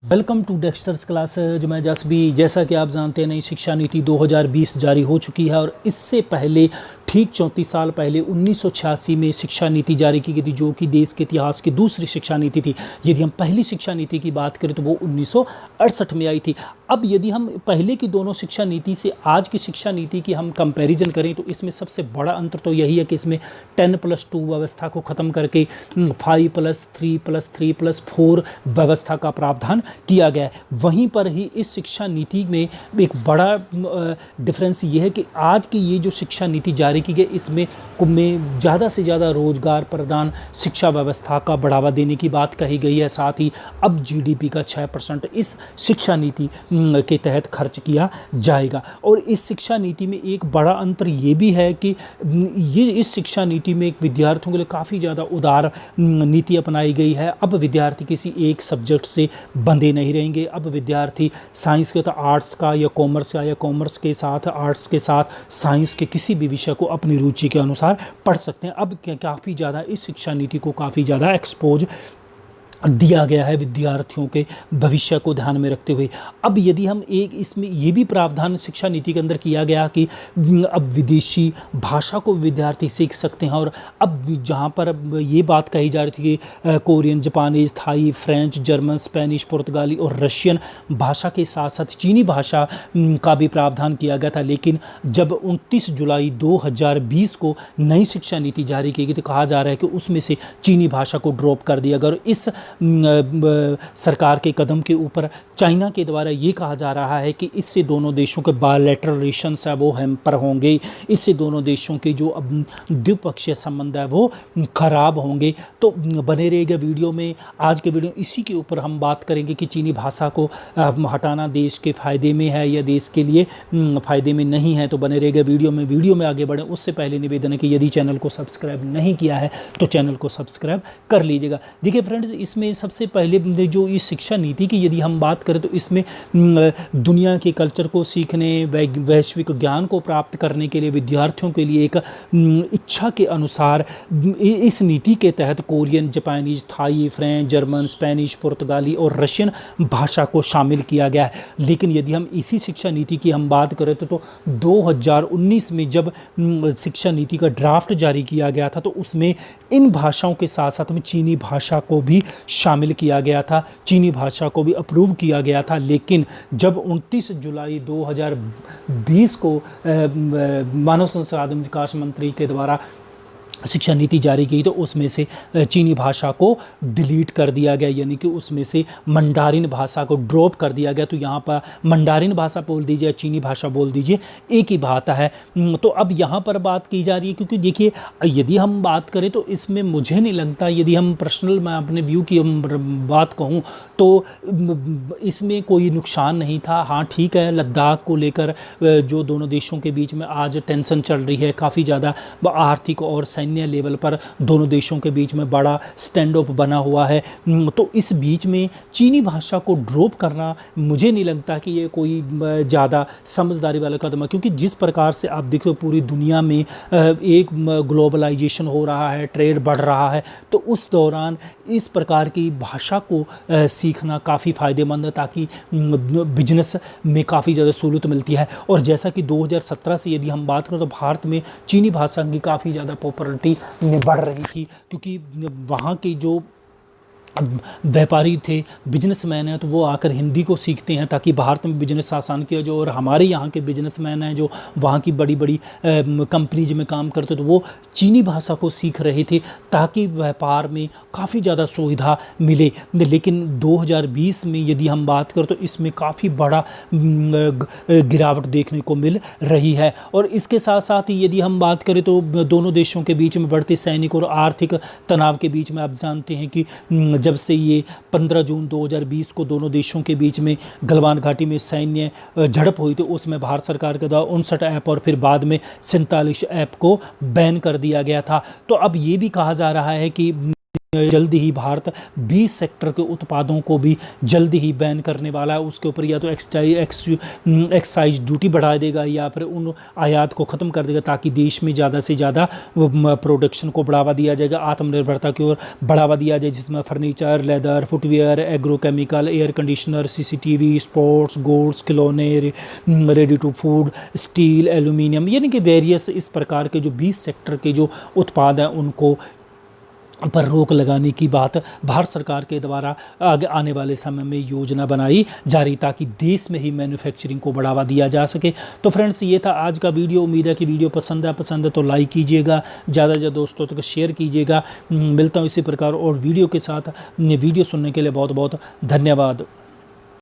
Welcome to Dexters classes. मैं जसबी। जैसा कि आप जानते हैं, नई शिक्षा नीति 2020 जारी हो चुकी है और इससे पहले ठीक 34 साल पहले 1986 में शिक्षा नीति जारी की गई थी, जो कि देश के इतिहास की दूसरी शिक्षा नीति थी। यदि हम पहली शिक्षा नीति की बात करें तो वो 1968 में आई थी। अब यदि हम पहले की दोनों शिक्षा नीति से आज की शिक्षा नीति की हम कंपैरिजन करें तो इसमें सबसे बड़ा अंतर तो यही है कि इसमें 10+2 व्यवस्था को ख़त्म करके 5+3+3+4 व्यवस्था का प्रावधान किया गया है। वहीं पर ही इस शिक्षा नीति में एक बड़ा डिफरेंस ये है कि आज की ये जो शिक्षा नीति जारी की गई, इसमें ज़्यादा से ज़्यादा रोजगार प्रदान शिक्षा व्यवस्था का बढ़ावा देने की बात कही गई है। साथ ही अब जीडीपी का 6% इस शिक्षा नीति के तहत खर्च किया जाएगा। और इस शिक्षा नीति में एक बड़ा अंतर ये भी है कि ये इस शिक्षा नीति में एक विद्यार्थियों के लिए काफ़ी ज़्यादा उदार नीति अपनाई गई है। अब विद्यार्थी किसी एक सब्जेक्ट से बंधे नहीं रहेंगे। अब विद्यार्थी साइंस के तो आर्ट्स का या कॉमर्स के साथ आर्ट्स के साथ साइंस के किसी भी विषय को अपनी रुचि के अनुसार पढ़ सकते हैं। अब काफ़ी ज़्यादा इस शिक्षा नीति को काफ़ी ज़्यादा एक्सपोज दिया गया है विद्यार्थियों के भविष्य को ध्यान में रखते हुए। अब यदि हम एक इसमें ये भी प्रावधान शिक्षा नीति के अंदर किया गया कि अब विदेशी भाषा को विद्यार्थी सीख सकते हैं। और अब जहाँ पर अब ये बात कही जा रही थी कि Korean, Japanese, Thai, French, German, Spanish, पुर्तगाली और रशियन भाषा के साथ साथ चीनी भाषा का भी प्रावधान किया गया था। लेकिन जब 29 जुलाई 2020 को नई शिक्षा नीति जारी की गई तो कहा जा रहा है कि उसमें से चीनी भाषा को ड्रॉप कर दिया गया। और इस सरकार के कदम के ऊपर चाइना के द्वारा ये कहा जा रहा है कि इससे दोनों देशों के बायलैटरल रिलेशंस है वो हैम्पर होंगे। इससे दोनों देशों के जो अब द्विपक्षीय संबंध है वो खराब होंगे। तो बने रहेगा वीडियो में। आज के वीडियो इसी के ऊपर हम बात करेंगे कि चीनी भाषा को हटाना देश के फ़ायदे में है या देश के लिए फ़ायदे में नहीं है। तो बने रहेगा वीडियो में आगे बढ़ें उससे पहले निवेदन है कि यदि चैनल को सब्सक्राइब नहीं किया है तो चैनल को सब्सक्राइब कर लीजिएगा। देखिए फ्रेंड्स, इसमें सबसे पहले जो इस शिक्षा नीति की यदि हम बात करें तो इसमें दुनिया के कल्चर को सीखने, वैश्विक ज्ञान को प्राप्त करने के लिए विद्यार्थियों के लिए एक इच्छा के अनुसार इस नीति के तहत Korean, Japanese, Thai, French, German, Spanish, पुर्तगाली और रशियन भाषा को शामिल किया गया है। लेकिन यदि हम इसी शिक्षा नीति की हम बात करें तो 2019 में जब शिक्षा नीति का ड्राफ्ट जारी किया गया था तो उसमें इन भाषाओं के साथ साथ में चीनी भाषा को भी शामिल किया गया था, चीनी भाषा को भी अप्रूव किया गया था। लेकिन जब 29 जुलाई 2020 को मानव संसाधन विकास मंत्री के द्वारा शिक्षा नीति जारी की तो उसमें से चीनी भाषा को डिलीट कर दिया गया, यानी कि उसमें से मंडारिन भाषा को ड्रॉप कर दिया गया। तो यहाँ पर मंडारिन भाषा बोल दीजिए, चीनी भाषा बोल दीजिए, एक ही बात है। तो अब यहाँ पर बात की जा रही है क्योंकि देखिए यदि हम बात करें तो इसमें मुझे नहीं लगता, यदि हम पर्सनल मैं अपने व्यू की बात कहूँ तो इसमें कोई नुकसान नहीं था। हाँ ठीक है, लद्दाख को लेकर जो दोनों देशों के बीच में आज टेंशन चल रही है, काफ़ी ज़्यादा आर्थिक और सैन्य लेवल पर दोनों देशों के बीच में बड़ा स्टैंड ऑफ बना हुआ है। तो इस बीच में चीनी भाषा को ड्रॉप करना मुझे नहीं लगता कि ये कोई ज़्यादा समझदारी वाला कदम है, क्योंकि जिस प्रकार से आप देखो पूरी दुनिया में एक ग्लोबलाइजेशन हो रहा है, ट्रेड बढ़ रहा है, तो उस दौरान इस प्रकार की भाषा को सीखना काफ़ी फ़ायदेमंद है ताकि बिजनेस में काफ़ी ज़्यादा सहूलत मिलती है। और जैसा कि 2017 से यदि हम बात करें तो भारत में चीनी भाषा की काफ़ी ज़्यादा पॉपुलरिटी में बढ़ रही थी, क्योंकि वहाँ के जो व्यापारी थे, बिजनेसमैन हैं, तो वो आकर हिंदी को सीखते हैं ताकि भारत में बिजनेस आसान किया जाए। और हमारे यहाँ के बिजनेसमैन हैं जो वहाँ की बड़ी बड़ी कंपनीज में काम करते तो वो चीनी भाषा को सीख रहे थे ताकि व्यापार में काफ़ी ज़्यादा सुविधा मिले। लेकिन 2020 में यदि हम बात करें तो इसमें काफ़ी बड़ा गिरावट देखने को मिल रही है। और इसके साथ साथ ही यदि हम बात करें तो दोनों देशों के बीच में बढ़ते सैनिक और आर्थिक तनाव के बीच में आप जानते हैं कि जब से ये 15 जून 2020 को दोनों देशों के बीच में गलवान घाटी में सैन्य झड़प हुई तो उसमें भारत सरकार के द्वारा 59 ऐप और फिर बाद में 47 ऐप को बैन कर दिया गया था। तो अब ये भी कहा जा रहा है कि जल्दी ही भारत 20 सेक्टर के उत्पादों को भी जल्दी ही बैन करने वाला है। उसके ऊपर या तो एक्साइज ड्यूटी बढ़ा देगा या फिर उन आयात को ख़त्म कर देगा, ताकि देश में ज़्यादा से ज़्यादा प्रोडक्शन को बढ़ावा दिया जाएगा, आत्मनिर्भरता की ओर बढ़ावा दिया जाए, जिसमें furniture, leather, footwear, agrochemical, air conditioner, CCTV, sports, goods, खिलौने, ready to food, steel, aluminium, यानी कि वेरियस इस प्रकार के जो 20 सेक्टर के जो उत्पाद हैं उनको पर रोक लगाने की बात भारत सरकार के द्वारा आगे आने वाले समय में योजना बनाई जा रही, ताकि देश में ही मैन्युफैक्चरिंग को बढ़ावा दिया जा सके। तो फ्रेंड्स, ये था आज का वीडियो। उम्मीद है कि वीडियो पसंद है तो लाइक कीजिएगा, ज़्यादा से ज़्यादा दोस्तों तक शेयर कीजिएगा। मिलता हूँ इसी प्रकार और वीडियो के साथ। वीडियो सुनने के लिए बहुत बहुत धन्यवाद।